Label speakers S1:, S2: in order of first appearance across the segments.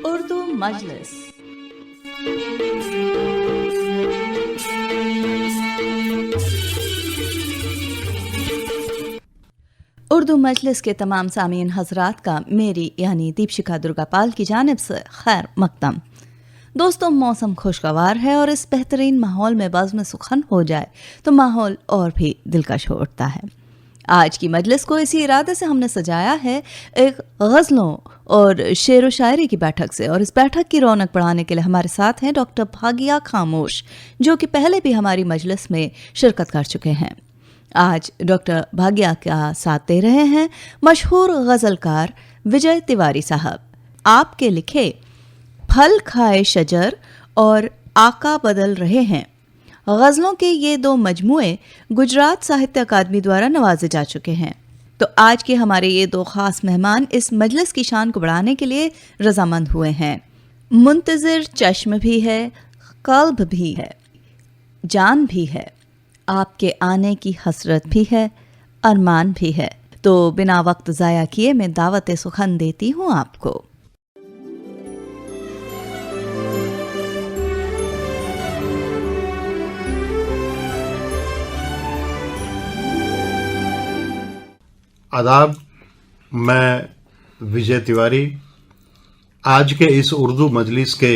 S1: उर्दू मजलिस। उर्दू मजलिस के तमाम सामीन हजरात का मेरी यानी दीपशिखा दुर्गापाल की जानिब से खैर मकदम। दोस्तों, मौसम खुशगवार है और इस बेहतरीन माहौल में बज़्म सुखन हो जाए तो माहौल और भी दिलकश हो उठता है। आज की मजलिस को इसी इरादे से हमने सजाया है एक गज़लों और शेर व शायरी की बैठक से, और इस बैठक की रौनक बढ़ाने के लिए हमारे साथ हैं डॉक्टर भागिया खामोश, जो कि पहले भी हमारी मजलिस में शिरकत कर चुके हैं। आज डॉक्टर भागिया का साथ दे रहे हैं मशहूर गज़लकार विजय तिवारी साहब। आपके लिखे फल खाए शजर और आका बदल रहे हैं गज़लों के ये दो मजमुए गुजरात साहित्य अकादमी द्वारा नवाजे जा चुके हैं। तो आज के हमारे ये दो खास मेहमान इस मजलिस की शान को बढ़ाने के लिए रजामंद हुए हैं। मुंतज़िर चश्म भी है, क़ल्ब भी है, जान भी है, आपके आने की हसरत भी है, अरमान भी है। तो बिना वक्त ज़ाया किए मैं दावत सुखन देती हूँ आपको।
S2: आदाब, मैं विजय तिवारी आज के इस उर्दू मजलिस के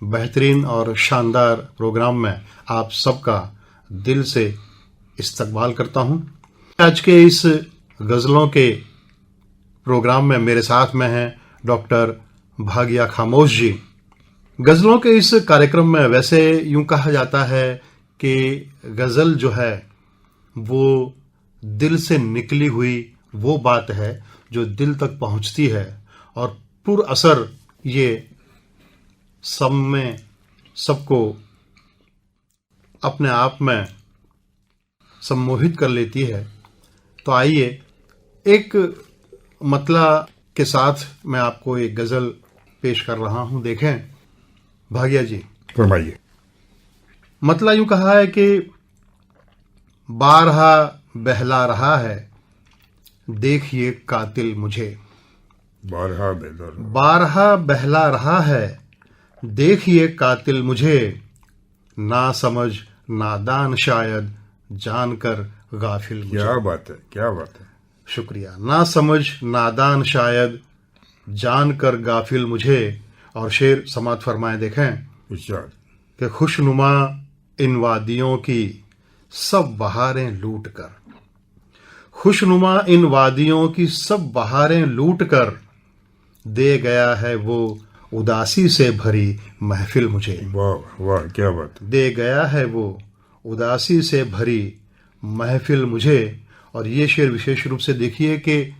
S2: बेहतरीन और शानदार प्रोग्राम में आप सबका दिल से इस्तकबाल करता हूं। आज के इस गज़लों के प्रोग्राम में मेरे साथ में हैं डॉक्टर भागिया खामोश जी। गज़लों के इस कार्यक्रम में वैसे यूं कहा जाता है कि गज़ल जो है वो दिल से निकली हुई वो बात है जो दिल तक पहुंचती है और पुर असर ये सब में सबको अपने आप में सम्मोहित कर लेती है। तो आइए एक मतला के साथ मैं आपको एक गज़ल पेश कर रहा हूं। देखें भागिया जी,
S3: फरमाइए।
S2: मतला यूं कहा है कि बारहा बहला रहा है देखिए कातिल मुझे। बारहा बहला रहा है देखिए कातिल मुझे, ना समझ नादान शायद जानकर गाफिल मुझे।
S3: क्या बात है, क्या बात है।
S2: शुक्रिया। ना समझ नादान शायद जानकर गाफिल मुझे। और शेर समात फरमाए देखें कि खुशनुमा इन वादियों की सब बहारें लूट कर, खुशनुमा इन वादियों की सब बहारें लूट कर, दे गया है वो उदासी से भरी महफिल मुझे।
S3: वाह वाह, क्या बात है।
S2: दे गया है वो उदासी से भरी महफिल मुझे। और ये शेर विशेष रूप से देखिए कि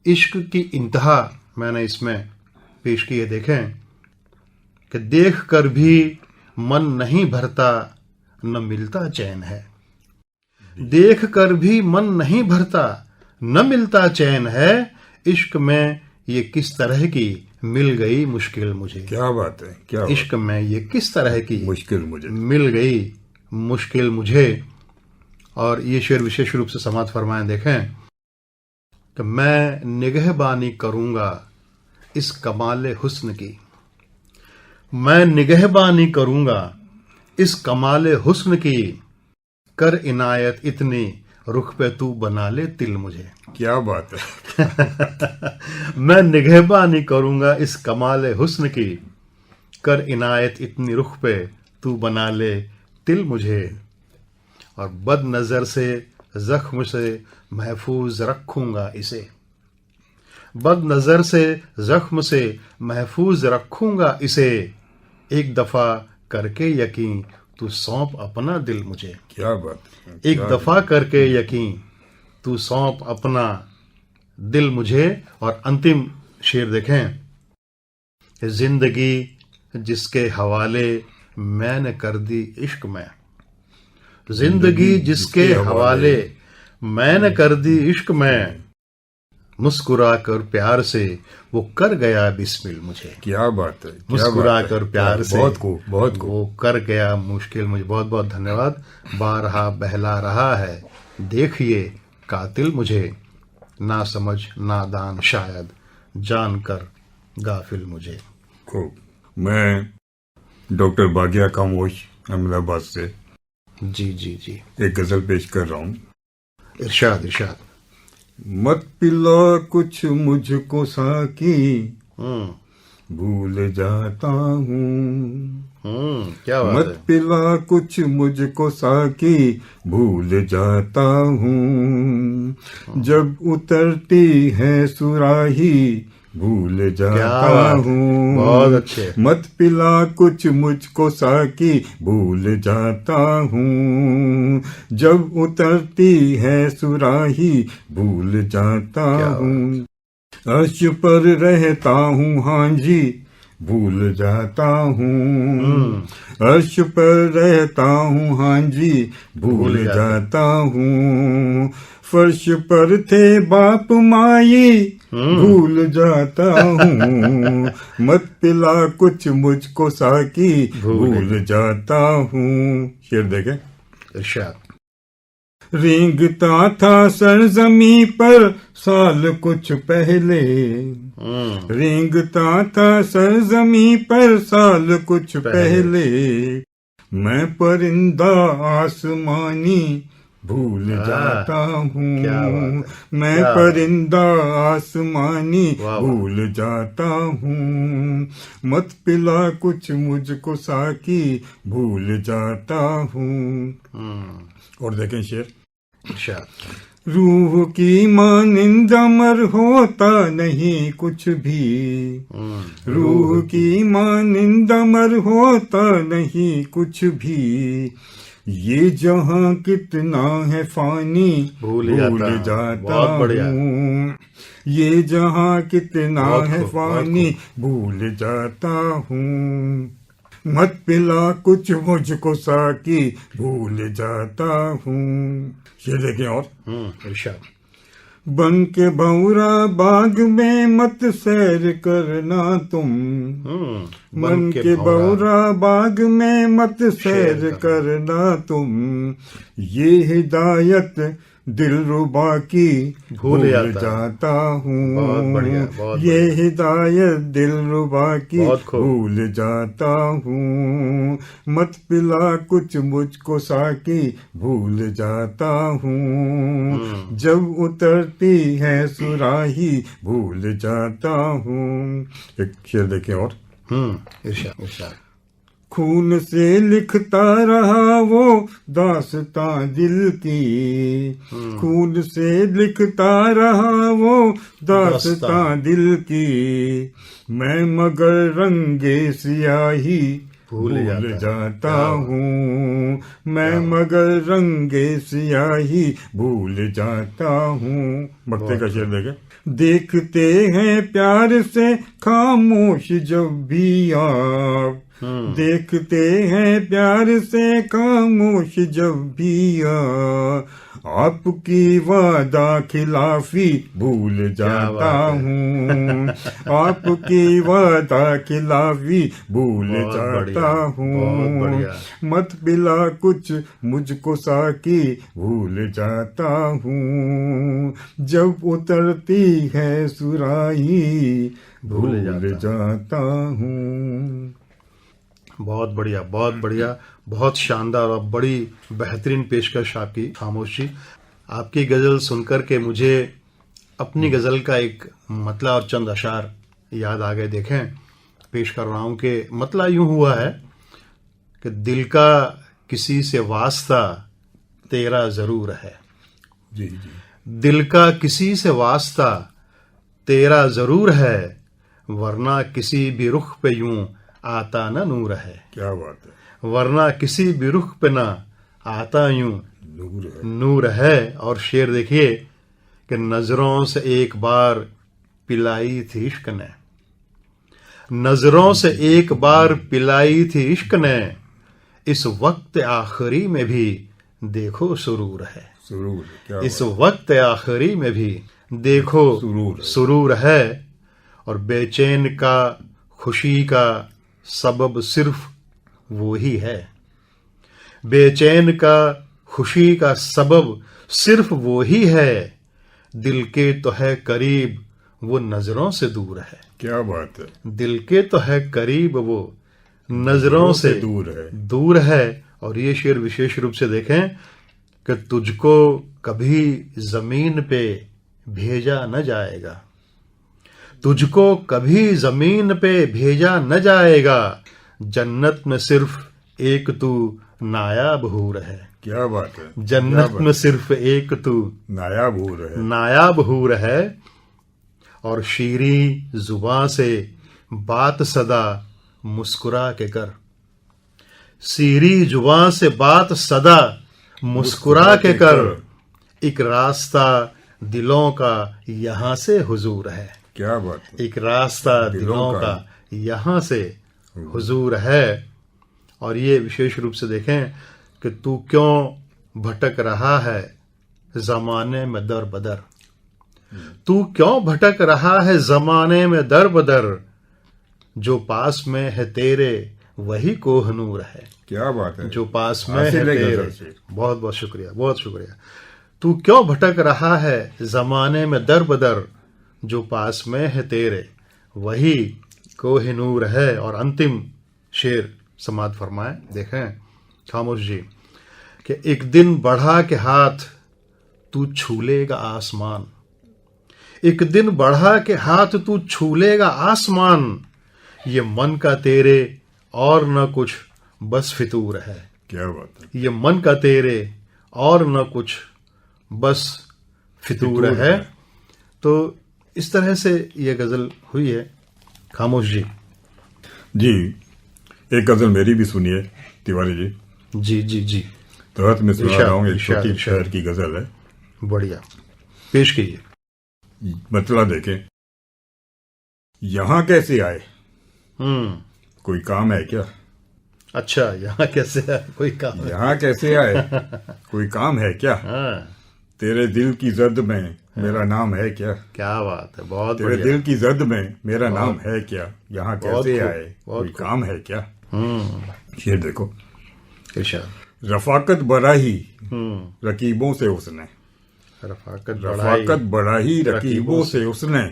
S2: इश्क की इंतहा मैंने इसमें पेश की है। देखें कि देख कर भी मन नहीं भरता न मिलता चैन है, देख कर भी मन नहीं भरता न मिलता चैन है, इश्क में ये किस तरह की मिल गई मुश्किल मुझे।
S3: क्या बात है, क्या
S2: इश्क में ये किस तरह की
S3: मुश्किल मुझे
S2: मिल गई मुश्किल मुझे। और ये शेर विशेष रूप से समात फरमाएं देखें कि मैं निगहबानी करूंगा इस कमाले हुस्न की, मैं निगहबानी करूंगा इस कमाले हुस्न की, कर इनायत इतनी रुख पे तू बना ले तिल मुझे।
S3: क्या बात है।
S2: मैं निगहबानी करूंगा इस कमाले हुस्न की, कर इनायत इतनी रुख पे तू बना ले तिल मुझे। और बद नजर से जख्म से महफूज रखूंगा इसे, बद नजर से जख्म से महफूज रखूंगा इसे, एक दफा करके यकीन तू सौंप अपना दिल मुझे।
S3: क्या बात है।
S2: एक दफा करके यकीन तू सौंप अपना दिल मुझे। और अंतिम शेर देखें, जिंदगी जिसके हवाले मैंने कर दी इश्क में, जिंदगी जिसके हवाले मैंने कर दी इश्क में, मुस्कुरा कर प्यार से वो कर गया बिस्मिल मुझे।
S3: क्या बात है।
S2: मुस्कुरा कर प्यार से
S3: बहुत खूब
S2: वो कर गया मुश्किल मुझे। बहुत बहुत धन्यवाद। बारहा बहला रहा है देखिए कातिल मुझे, ना समझ नादान शायद जानकर गाफिल मुझे।
S3: खूब। मैं डॉक्टर बागिया खामोश अहमदाबाद से
S2: जी जी जी,
S3: एक गजल पेश कर रहा हूँ।
S2: इरशाद इरशाद।
S3: मत पिला कुछ मुझको साकी, भूल जाता हूँ।
S2: क्या बात
S3: मत
S2: है।
S3: पिला कुछ मुझको साकी, भूल जाता हूँ। जब उतरती है सुराही, भूल
S2: क्या
S3: जाता
S2: बात है,
S3: हूँ।
S2: बहुत अच्छे।
S3: मत पिला कुछ मुझको साकी, भूल जाता हूँ। जब उतरती है सुराही, भूल जाता
S2: क्या
S3: हूँ। अर्श पर रहता हूँ हाँ जी, भूल जाता हूँ। अर्श पर रहता हूँ हाँ जी, भूल जाता हूँ। फर्श पर थे बाप माई, भूल जाता हूँ। मत पिला कुछ मुझको साकी, भूल जाता हूँ। शेर देखे।
S2: इरशाद।
S3: रेंगता था सरजमी पर साल कुछ पहले, रेंगता था सरजमी पर साल कुछ पहले। मैं परिंदा आसमानी, भूल जाता हूँ। मैं परिंदा आसमानी, भूल जाता हूँ। मत पिला कुछ मुझको साकी, भूल जाता हूँ। और देखें शेर। रूह की मानिंद अमर होता नहीं कुछ भी, रूह की मानिंद अमर होता नहीं कुछ भी। ये जहां कितना है फानी, भूल जाता हूँ। ये जहां कितना है फानी, भूल जाता हूँ। मत पिला कुछ मुझको साकी, भूल जाता हूँ। ये देखें। और
S2: इरशाद।
S3: बन के भौरा बाग में मत सैर करना तुम, बन के भौरा बाग में मत सैर करना तुम। ये हिदायत दिलरुबा की, भूल जाता हूँ। ये हिदायत दिलरुबा की, भूल जाता हूँ। मत पिला कुछ मुझको साकी, भूल जाता हूँ। जब उतरती है सुराही, भूल जाता हूँ। एक शेर देखें। और
S2: इरशाद इरशाद।
S3: खून से लिखता रहा वो दास्तां दिल की, खून से लिखता रहा वो दास्तां दिल की। मैं मगर रंगे सियाही, भूल जाता हूँ। मैं मगर रंगे सियाही, भूल जाता हूँ। भक्ति का शेर देखे। देखते हैं प्यार से खामोश जब भी आप, देखते हैं प्यार से खामोश जब भी आपकी वादा खिलाफी, भूल जाता हूँ। आपकी वादा खिलाफी, भूल जाता हूँ। मत पिला कुछ मुझको साकी, भूल जाता हूँ। जब उतरती है सुराही, भूल जाता हूँ।
S2: बहुत बढ़िया, बहुत बढ़िया, बहुत शानदार और बड़ी बेहतरीन पेशकश आपकी खामोशी। आपकी गज़ल सुनकर के मुझे अपनी गज़ल का एक मतला और चंद अशार याद आ गए। देखें, पेश कर रहा हूँ कि मतला यूँ हुआ है कि दिल का किसी से वास्ता तेरा ज़रूर है।
S3: जी जी।
S2: दिल का किसी से वास्ता तेरा ज़रूर है, वरना किसी भी रुख पे यूं आता न नूर है।
S3: क्या बात है।
S2: वरना किसी भी रुख पे ना आता यूं नूर है। और शेर देखिए कि नजरों से एक बार पिलाई थी इश्क ने, नजरों से एक बार पिलाई थी इश्क ने। इस वक्त आखिरी में भी देखो सुरूर है,
S3: सुरूर।
S2: इस वक्त आखिरी में भी देखो सुरूर है। और बेचैन का खुशी का सबब सिर्फ वो ही है, बेचैन का खुशी का सबब सिर्फ वो ही है। दिल के तो है करीब वो नजरों से दूर है।
S3: क्या बात है,
S2: दिल के तो है करीब, वो नजरों से दूर है। और ये शेर विशेष रूप से देखें कि तुझको कभी जमीन पे भेजा न जाएगा, तुझको कभी जमीन पे भेजा न जाएगा, जन्नत में सिर्फ एक तू नायाब हूर है।
S3: क्या बात है,
S2: जन्नत में सिर्फ एक तू नायाब हूर है। और शीरी जुबां से बात सदा मुस्कुरा के कर, सीरी जुबां से बात सदा मुस्कुरा के कर, एक रास्ता दिलों का यहाँ से हुजूर है।
S3: क्या बात है,
S2: एक रास्ता दिलों का यहाँ से हुजूर है। और ये विशेष रूप से देखें कि तू क्यों भटक रहा है जमाने में दर बदर, तू क्यों भटक रहा है जमाने में दर बदर, जो पास में है तेरे वही कोहनूर है।
S3: क्या बात है,
S2: जो पास में है तेरे। बहुत बहुत शुक्रिया, बहुत शुक्रिया। तू क्यों भटक रहा है जमाने में दर बदर, जो पास में है तेरे वही कोहिनूर है। और अंतिम शेर समात फरमाए, देखें खामोश जी, कि एक दिन बढ़ा के हाथ तू छू लेगा आसमान, एक दिन बढ़ा के हाथ तू छू लेगा आसमान, ये मन का तेरे और न कुछ बस फितूर है।
S3: क्या बात है,
S2: ये मन का तेरे और न कुछ बस फितूर है। तो इस तरह से ये गजल हुई है। खामोश जी
S3: जी, एक गजल मेरी भी सुनिए तिवारी जी।
S2: जी जी जी,
S3: तुरंत में सुना रहा हूँ, एक छोटी शहर की गजल है।
S2: बढ़िया, पेश कीजिए।
S3: मतलब देखें, यहाँ कैसे आए, कोई काम है क्या।
S2: अच्छा, यहाँ कैसे आए, कोई काम है।
S3: यहाँ कैसे आए, कोई काम है क्या। तेरे दिल की जद में मेरा नाम है क्या।
S2: क्या बात है, बहुत
S3: तेरे दिल की जद में मेरा नाम है क्या, यहाँ कैसे आए, कोई काम है क्या। शेर देखो, रफाकत बढ़ाई रकीबों से उसने, रफाकत बढ़ाई रकीबों से उसने,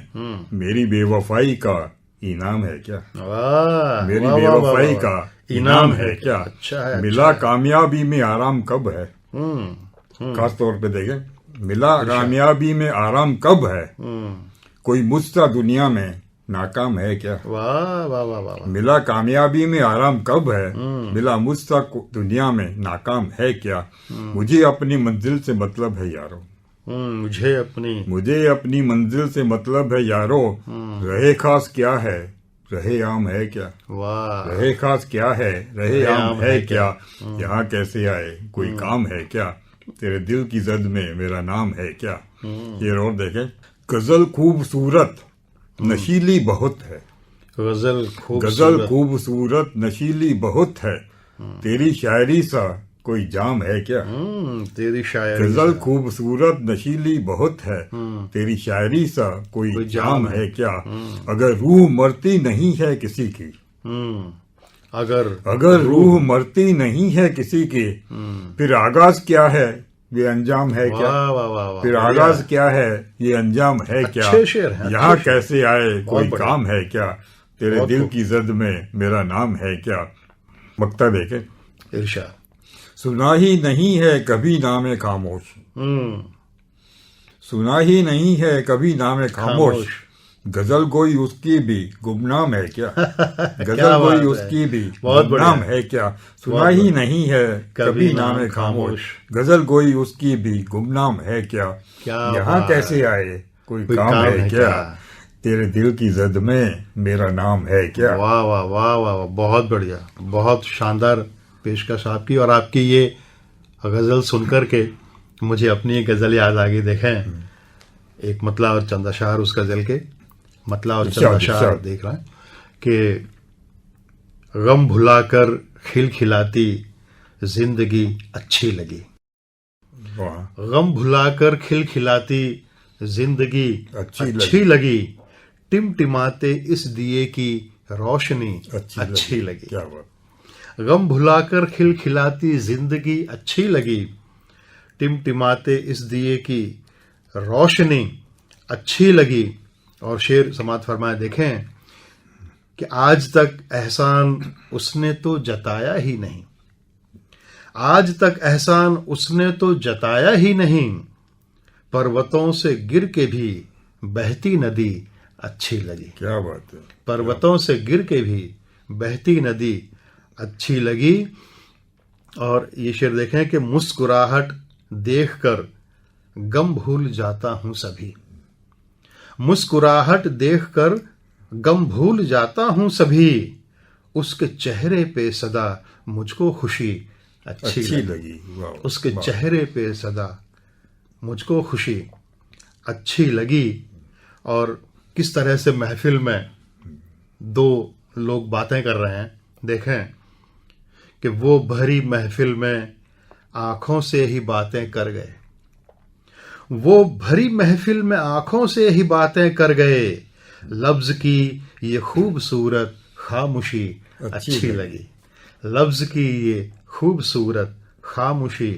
S3: मेरी बेवफाई का इनाम है क्या। मेरी बेवफाई का इनाम है क्या।
S2: अच्छा है,
S3: मिला कामयाबी में आराम कब है। खास तौर पे देखें, मिला कामयाबी में आराम कब है, कोई मुझसा दुनिया में नाकाम है क्या।
S2: वाह वाह वाह वाह।
S3: मिला कामयाबी में आराम कब है, मिला मुझसा दुनिया में नाकाम है क्या। मुझे अपनी मंजिल से मतलब है यारो,
S2: मुझे
S3: अपनी मंजिल से मतलब है यारो, रहे खास क्या है, रहे आम है क्या। वाह, रहे खास क्या है, रहे आम है क्या। यहाँ कैसे आए, कोई काम है क्या। तेरे दिल की जद में मेरा नाम है क्या। ये और देखें, गजल खूबसूरत नशीली बहुत है,
S2: गजल
S3: खूबसूरत नशीली बहुत है, तेरी शायरी सा कोई जाम है क्या।
S2: तेरी शायरी
S3: गजल खूबसूरत नशीली बहुत है, तेरी शायरी सा कोई जाम है क्या। अगर रूह मरती नहीं है किसी की, अगर रूह मरती नहीं है किसी की, फिर आगाज क्या है ये अंजाम है क्या। फिर आगाज क्या है ये अंजाम है क्या। यहाँ कैसे आए कोई काम है क्या। तेरे दिल की जद में मेरा नाम है क्या। मक्ता देखे,
S2: इरशाद,
S3: सुना ही नहीं है कभी नामे खामोश, सुना ही नहीं है कभी नामे खामोश, गजल कोई उसकी भी गुमनाम है क्या। गजल कोई उसकी भी गुमनाम है क्या। सुना ही नहीं है कभी नामे खामोश, गजल कोई उसकी भी गुमनाम है क्या। यहाँ कैसे आए कोई काम है क्या। तेरे दिल की जद में मेरा नाम है क्या।
S2: वाह वाह वाह वाह, बहुत बढ़िया, बहुत शानदार पेशकश आपकी। और आपकी ये गजल सुनकर के मुझे अपनी एक गजल याद आ गई। देखें, एक मतला और चंदा शार उस गजल के, मतला और चंदा शार देख रहा है कि गम भुलाकर खिलखिलाती जिंदगी अच्छी लगी, गम भुलाकर खिलखिलाती जिंदगी अच्छी लगी, टिमटिमाते इस दिए की रोशनी अच्छी लगी।
S3: क्या बात।
S2: गम भुलाकर खिलखिलाती जिंदगी अच्छी लगी, टिमटिमाते इस दिए की रोशनी अच्छी लगी, और शेर समात फरमाए, देखें कि आज तक एहसान उसने तो जताया ही नहीं, आज तक एहसान उसने तो जताया ही नहीं, पर्वतों से गिर के भी बहती नदी अच्छी लगी।
S3: क्या बात है।
S2: पर्वतों से गिर के भी बहती नदी अच्छी लगी। और ये शेर देखें कि मुस्कुराहट देखकर गम भूल जाता हूं सभी, मुस्कुराहट देखकर गम भूल जाता हूं सभी, उसके चेहरे पे सदा मुझको खुशी अच्छी लगी।
S3: वाह,
S2: उसके
S3: वाह।
S2: चेहरे पे सदा मुझको खुशी अच्छी लगी। और किस तरह से महफिल में दो लोग बातें कर रहे हैं, देखें कि वो भरी महफिल में आंखों से ही बातें कर गए, वो भरी महफिल में आंखों से ही बातें कर गए, लफ्ज की ये खूबसूरत खामोशी अच्छी लगी, लफ्ज की ये खूबसूरत खामोशी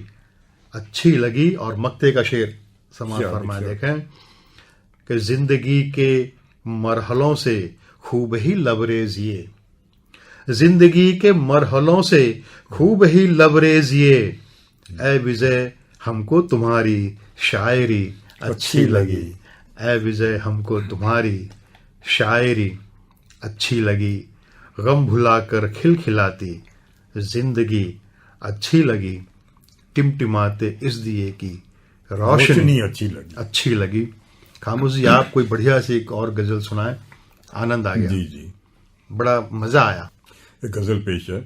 S2: अच्छी लगी। और मक्ते का शेर समाज फरमाए, देखें कि जिंदगी के मरहलों से खूब ही लबरेज ये, जिंदगी के मरहलों से खूब ही लबरेज ये, ऐ विजय हमको तुम्हारी शायरी अच्छी लगी, ऐ विजय हमको तुम्हारी शायरी अच्छी लगी, गम भुलाकर खिलखिलाती जिंदगी अच्छी लगी, टिमटिमाते इस दिए की रोशनी अच्छी लगी। खामोश जी, आप कोई बढ़िया सी एक और गजल सुनाए, आनंद आ गया।
S3: जी जी,
S2: बड़ा मजा आया।
S3: एक गजल पेश है।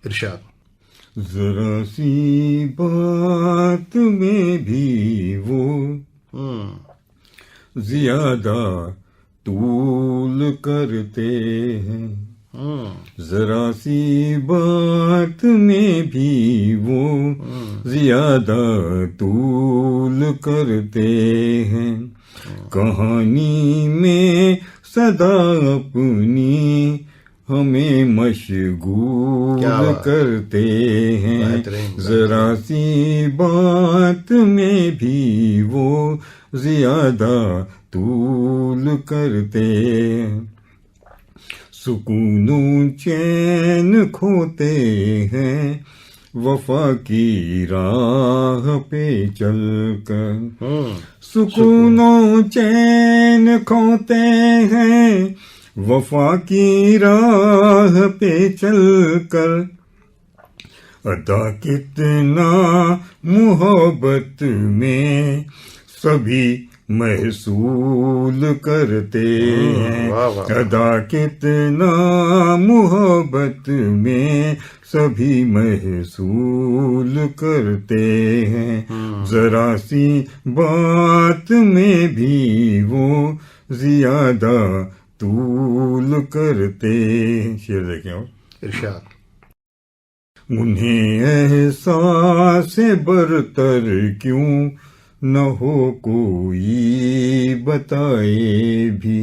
S2: इरशाद।
S3: जरा सी बात में भी वो ज्यादा तूल करते हैं, जरा सी बात में भी वो ज्यादा तूल करते हैं, कहानी में सदा अपनी हमें मशगूल करते हैं, जरा सी बात में भी वो ज्यादा तूल करते हैं, सुकून चैन खोते हैं वफा की राह पे चलकर, सुकून चैन खोते हैं वफा की राह पे चलकर, अदा कितना मोहब्बत में सभी महसूल करते हैं, अदा कितना मोहब्बत में सभी महसूल करते हैं, जरा सी बात में भी वो ज्यादा तूल करते। शेर देखें और
S2: इरशाद।
S3: उन्हें एहसास बरतर क्यों न हो कोई बताए भी,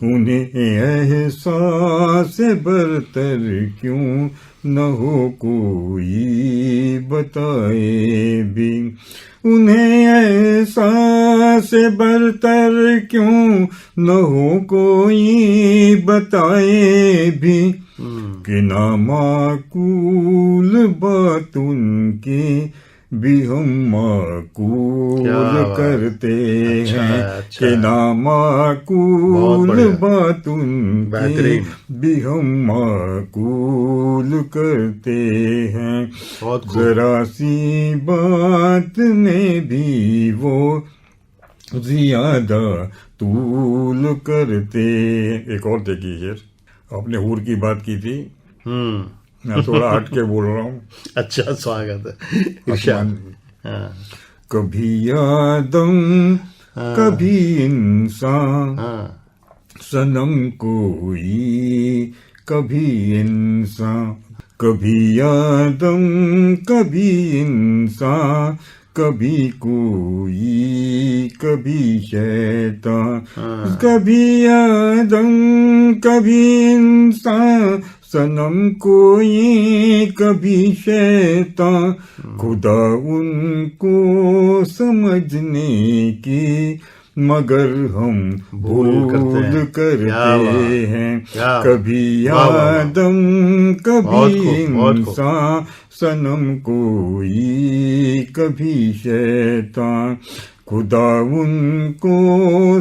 S3: उन्हें एहसास बरतर क्यों न हो कोई बताए भी, उन्हें एहसास बरतर क्यों न हो कोई बताए भी, कि ना माकूल बात उनकी भी हम माकूल करते हैं, कि ना माकूल बात उनकी भी हम माकूल करते हैं, जरा सी बात में भी वो ज्यादा तूल करते। एक और देखिए शेर, आपने हूर की बात की थी, मैं थोड़ा हट के बोल रहा हूँ।
S2: अच्छा, स्वागत है। इरशाद।
S3: कभी आदम कभी इंसान, सनम कोई कभी इंसान, कभी आदम कभी इंसान, कभी कोई कभी शैतान, कभी आदम कभी इंसान, सनम कोई कभी शैतान, खुदा उनको समझने की मगर हम भूल करते हैं। कभी आदम कभी इंसान, सनम कोई कभी शैतान, खुदा उनको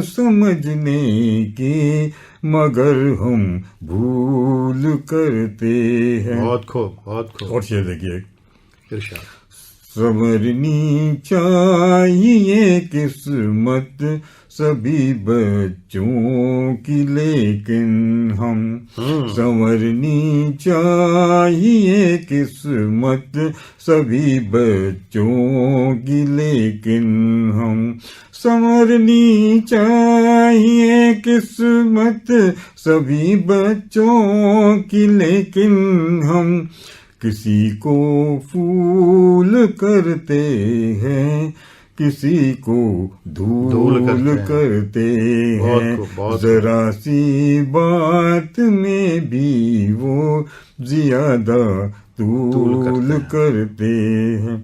S3: समझने की मगर हम भूल करते हैं।
S2: बहुत खूब, बहुत खूब।
S3: और शेर देखिए,
S2: इरशाद।
S3: संवरनी चाहिए किस्मत सभी बच्चों की, लेकिन हम संवरनी चाहिए किस्मत सभी बच्चों की, लेकिन हम संवरनी चाहिए किस्मत सभी बच्चों की, लेकिन हम किसी को फूल करते हैं, किसी को धूल करते हैं। जरा सी बात में भी वो ज्यादा तूल करते हैं।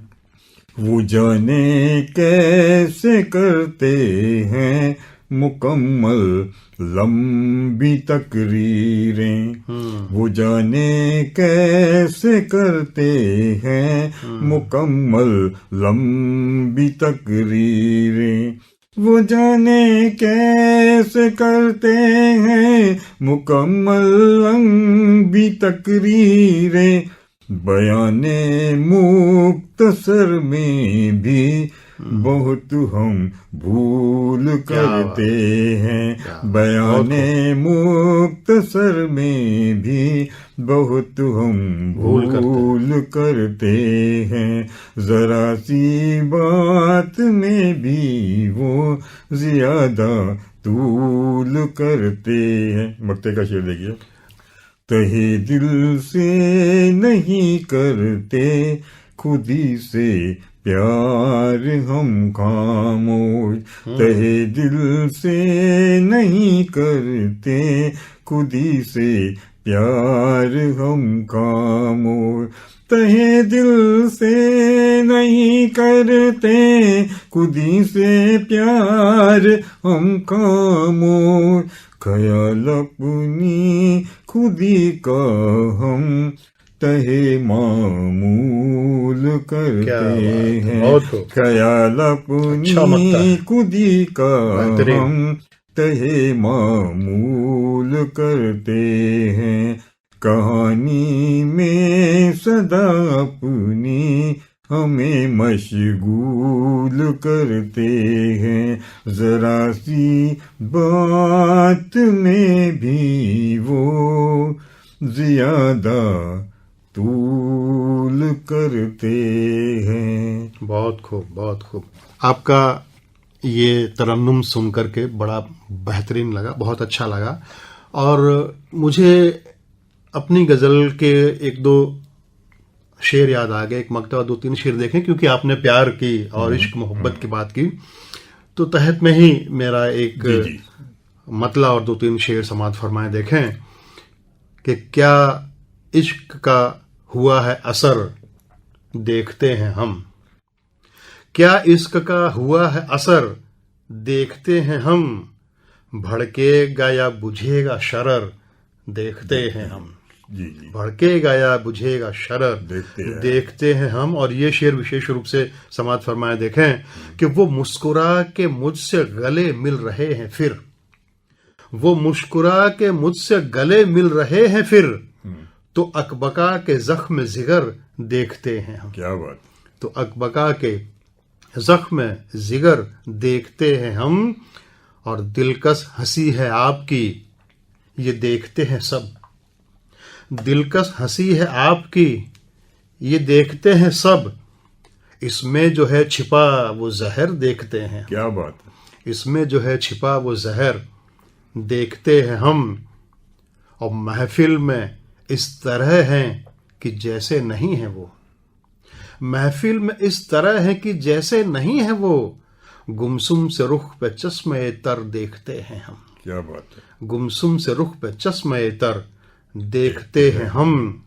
S3: वो जाने कैसे करते हैं मुकम्मल लंबी तकरीरें, वो जाने कैसे करते हैं मुकम्मल लंबी तकरीरें, वो जाने कैसे करते हैं मुकम्मल लंबी तकरीरें। बयाने मुख्तसर में भी बहुत हम भूल करते हैं। बयाने मुख्तसर में भी बहुत हम भूल करते हैं। जरा सी बात में भी वो ज्यादा तूल करते हैं। मक्ते का शेर देखिए, तहे दिल से नहीं करते खुदी से प्यार हम खामोश, तहे दिल से नहीं करते खुदी से प्यार हम खामोश, तहे दिल से नहीं करते खुदी से प्यार हम खामोश। ख्याल अपनी खुदी का हम तहे मामूल करते हैं। ख्याल अपनी खुदी का हम तहे मामूल करते हैं। कहानी में सदा अपनी हमें मशगूल करते हैं। जरा सी बात में भी वो ज्यादा तूल करते हैं।
S2: बहुत खूब, बहुत खूब। आपका ये तरन्नुम सुन करके बड़ा बेहतरीन लगा, बहुत अच्छा लगा। और मुझे अपनी गज़ल के एक दो शेर याद आ गए, एक मकतबा दो तीन शेर देखें, क्योंकि आपने प्यार की और इश्क मोहब्बत की बात की, तो तहत में ही मेरा एक मतला और दो तीन शेर समात फरमाए देखें कि क्या इश्क का हुआ है असर देखते हैं हम, क्या इश्क का हुआ है असर देखते हैं हम, भड़केगा या बुझेगा शरर देखते हैं हम। भड़केगा या बुझेगा शरर देखते हैं हम। और ये शेर विशेष रूप से समात फरमाए देखें कि वो मुस्कुरा के मुझसे गले मिल रहे हैं फिर, वो मुस्कुरा के मुझसे गले मिल रहे हैं फिर, तो अकबका के जख्म जिगर देखते हैं हम।
S3: क्या बात।
S2: तो अकबका के जख्म जिगर देखते हैं हम, और दिलकश हंसी है आपकी ये देखते हैं सब, दिलकश हंसी है आपकी ये देखते हैं सब, इसमें जो है छिपा वो जहर देखते हैं।
S3: क्या बात।
S2: इसमें जो है छिपा वो जहर देखते हैं हम, और महफिल में इस तरह हैं कि जैसे नहीं है वो, महफिल में इस तरह है कि जैसे नहीं है वो, गुमसुम से रुख पे चश्मे तर देखते हैं हम।
S3: क्या बात है।
S2: गुमसुम से रुख पे चश्मे तर देखते हैं हम,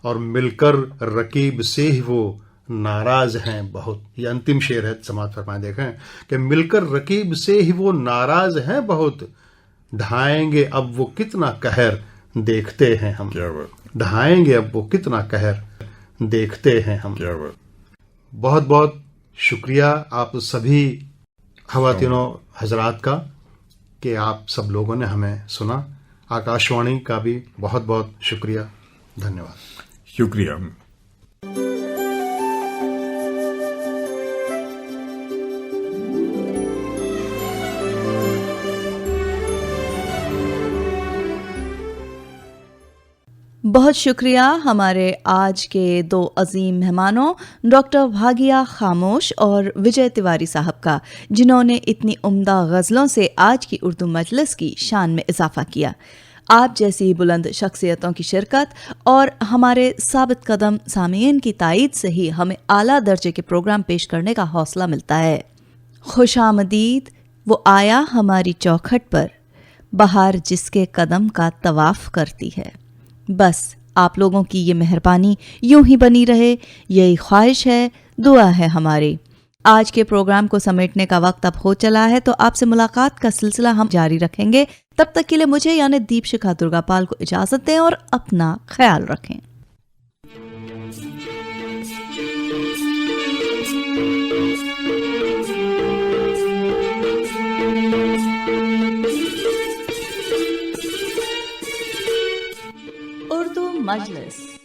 S2: और मिलकर रकीब से ही वो नाराज हैं बहुत। ये अंतिम शेर है, समाज फरमाए देखें कि मिलकर रकीब से ही वो नाराज हैं बहुत, ढाएंगे अब वो कितना कहर देखते हैं हम।
S3: क्या बात,
S2: ढाएंगे अब वो कितना कहर देखते हैं हम।
S3: क्या बात।
S2: बहुत बहुत शुक्रिया आप सभी खवातीनों हजरात का कि आप सब लोगों ने हमें सुना। आकाशवाणी का भी बहुत बहुत शुक्रिया, धन्यवाद।
S3: शुक्रिया।
S1: बहुत शुक्रिया हमारे आज के दो अजीम मेहमानों डॉक्टर भागिया खामोश और विजय तिवारी साहब का, जिन्होंने इतनी उम्दा गज़लों से आज की उर्दू मजलिस की शान में इजाफा किया। आप जैसी बुलंद शख्सियतों की शिरकत और हमारे साबित कदम सामीन की तायीद से ही हमें आला दर्जे के प्रोग्राम पेश करने का हौसला मिलता है। खुशामदीद वो आया हमारी चौखट पर, बहार जिसके कदम का तवाफ करती है। बस आप लोगों की ये मेहरबानी यूं ही बनी रहे, यही ख्वाहिश है, दुआ है हमारी। आज के प्रोग्राम को समेटने का वक्त अब हो चला है, तो आपसे मुलाकात का सिलसिला हम जारी रखेंगे। तब तक के लिए मुझे यानी दीपशिखा दुर्गापाल को इजाजत दें और अपना ख्याल रखें। उर्दू मजलिस।